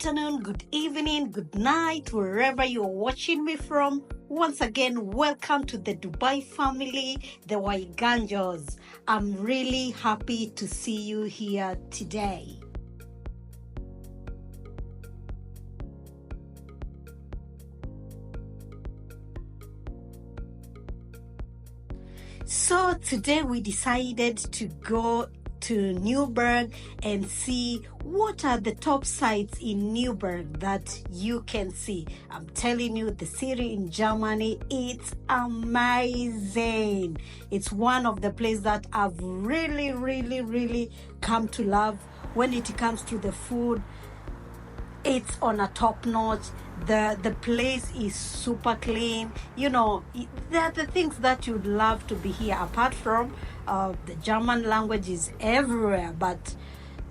afternoon, good evening, good night, wherever you're watching me from. Once again, welcome to the Dubai family, the WAIGANJO'S. I'm really happy to see you here today. So today we decided to go to Nuremberg and see what are the top sites in Nuremberg that you can see. I'm telling you, the city in Germany, it's amazing. It's one of the places that I've really come to love. When it comes to the food, it's on a top notch. The place is super clean. You know, there are the things that you'd love to be here. Apart from the German language is everywhere, but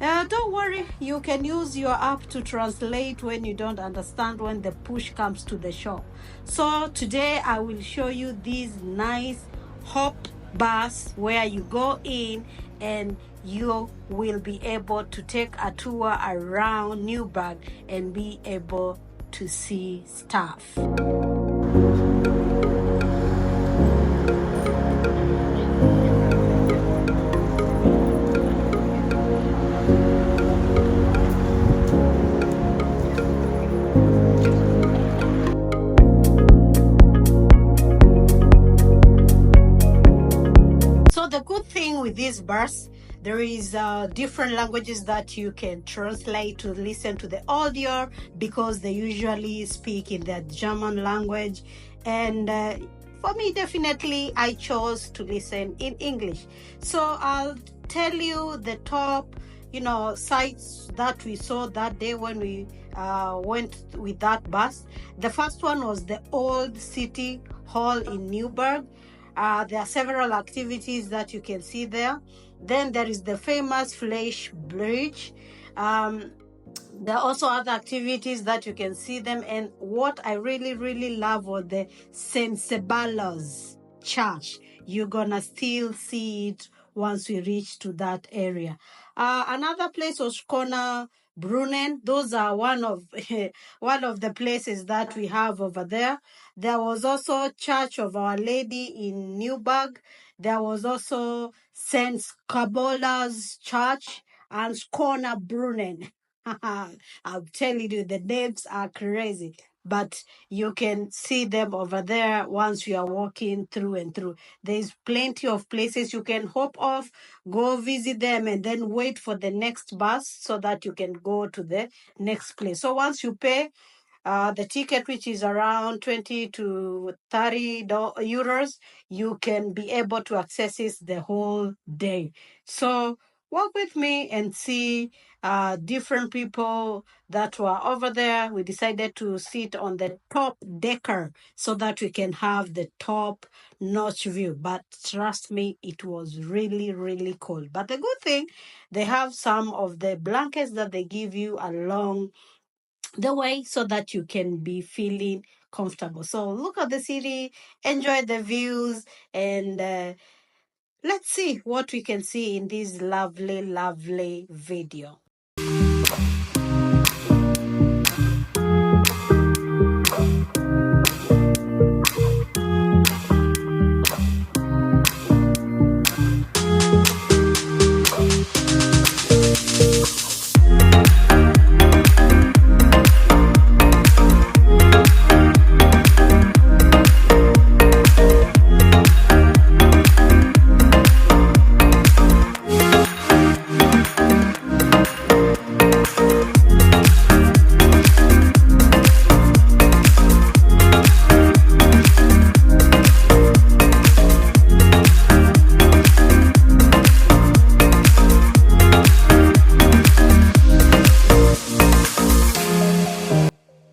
don't worry, you can use your app to translate when you don't understand, when the push comes to the shop. So today I will show you these nice hop bus where you go in and you will be able to take a tour around Nuremberg and be able to see stuff. So the good thing with this bus, there is different languages that you can translate to listen to the audio, because they usually speak in the German language. And for me, definitely, I chose to listen in English. So I'll tell you the top, sites that we saw that day when we went with that bus. The first one was the old city hall in Nuremberg. There are several activities that you can see there. Then there is the famous Flash Bridge. There are also other activities that you can see them. And what I really love was the St. Sebalos Church. You're gonna still see it once we reach to that area. Another place was Corner Brunnen. Those are one of the places that we have over there. There was also Church of Our Lady in Nuremberg. There was also Saint Cabola's Church and Corner Brunnen. I'm telling you, the names are crazy, but you can see them over there once you are walking through and through. There's plenty of places you can hop off, go visit them, and then wait for the next bus so that you can go to the next place. So once you pay the ticket, which is around 20 to 30 euros, you can be able to access it the whole day. So walk with me and see different people that were over there. We decided to sit on the top decker so that we can have the top notch view. But trust me, it was really cold. But the good thing, they have some of the blankets that they give you along the way so that you can be feeling comfortable. So look at the city, enjoy the views, and let's see what we can see in this lovely video.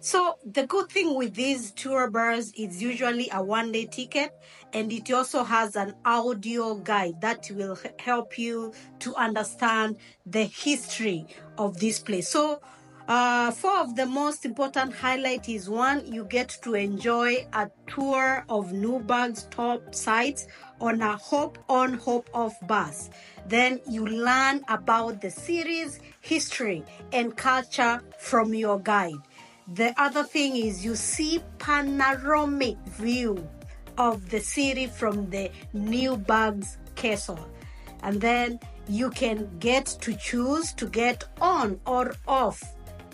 So the good thing with these tour bus is usually a one-day ticket, and it also has an audio guide that will help you to understand the history of this place. So Four of the most important highlight is one, you get to enjoy a tour of Nuremberg's top sites on a hop-on, hop-off bus. Then you learn about the city's history and culture from your guide. The other thing is you see panoramic view of the city from the Nuremberg's castle. And then you can get to choose to get on or off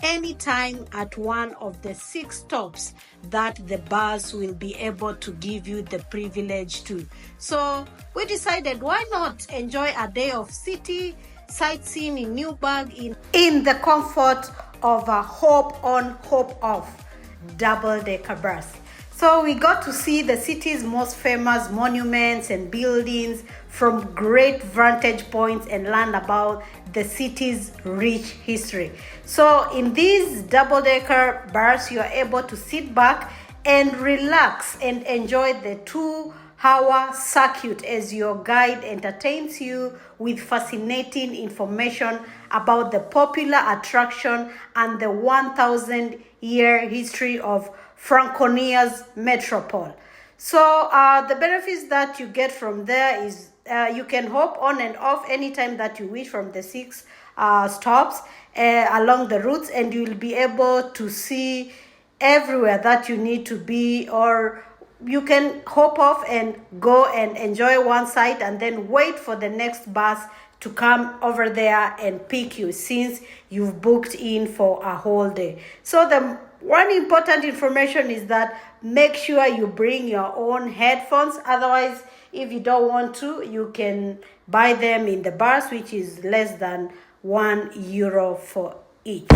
anytime at one of the 6 stops that the bus will be able to give you the privilege to. So we decided, why not enjoy a day of city sightseeing in Nuremberg in the comfort of a hop-on, hop-off double-decker bus. So we got to see the city's most famous monuments and buildings from great vantage points and learn about the city's rich history. So in these double-decker bus, you are able to sit back and relax and enjoy the 2-hour circuit as your guide entertains you with fascinating information about the popular attraction and the 1,000-year history of Franconia's metropole. So the benefits that you get from there is you can hop on and off anytime that you wish from the 6 stops along the routes, and you'll be able to see everywhere that you need to be, or you can hop off and go and enjoy one site and then wait for the next bus to come over there and pick you, since you've booked in for a whole day. So the one important information is that make sure you bring your own headphones. Otherwise, if you don't want to, you can buy them in the bus, which is less than €1 for each.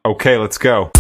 Okay, let's go.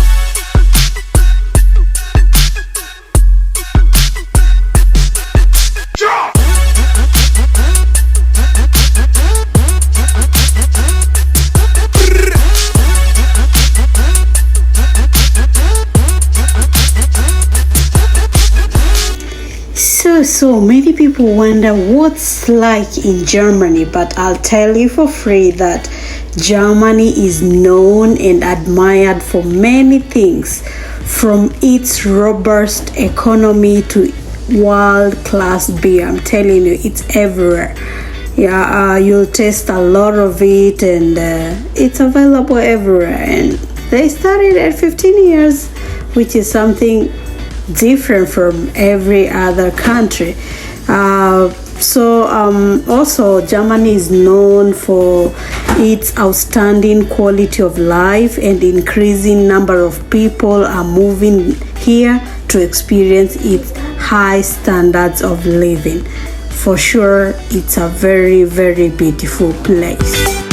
So many people wonder what's like in Germany, but I'll tell you for free that Germany is known and admired for many things, from its robust economy to world-class beer. I'm telling you, it's everywhere. Yeah, you'll taste a lot of it, and it's available everywhere. And they started at 15 years, which is something different from every other country. Also Germany is known for its outstanding quality of life, and increasing number of people are moving here to to experience its high standards of living. For sure, it's a very, very beautiful place.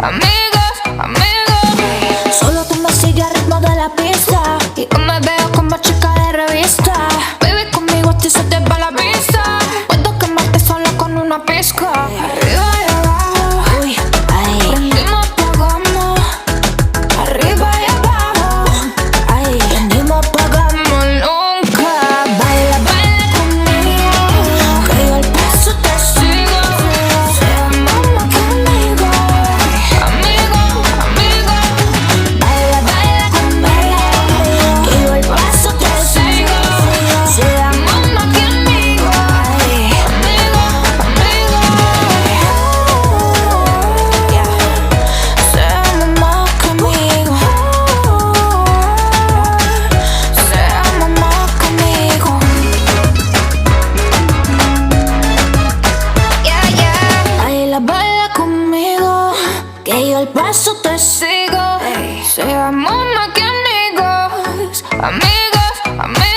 amigos, amigos. Solo tú me sigues al ritmo de la pista y yo me veo como chica de revista. Baby, conmigo a ti se te va la vista. Puedo quemarte solo con una pizca. Arriba y abajo, uy, ay. Prendimos, apagamos. Arriba y abajo, ay. Prendimos, apagamos nunca. Baila, baila conmigo, que yo al paso te sigo. Sea mamá conmigo, amigo, amigo. Baila, baila conmigo, que yo al paso te sigo. Sea mamá conmigo, amigo, amigo. Sea mamá conmigo, sea mamá conmigo. Yeah, yeah. Baila, baila conmigo, que yo al paso te sigo. Seamos más que amigos, amigos, amigos.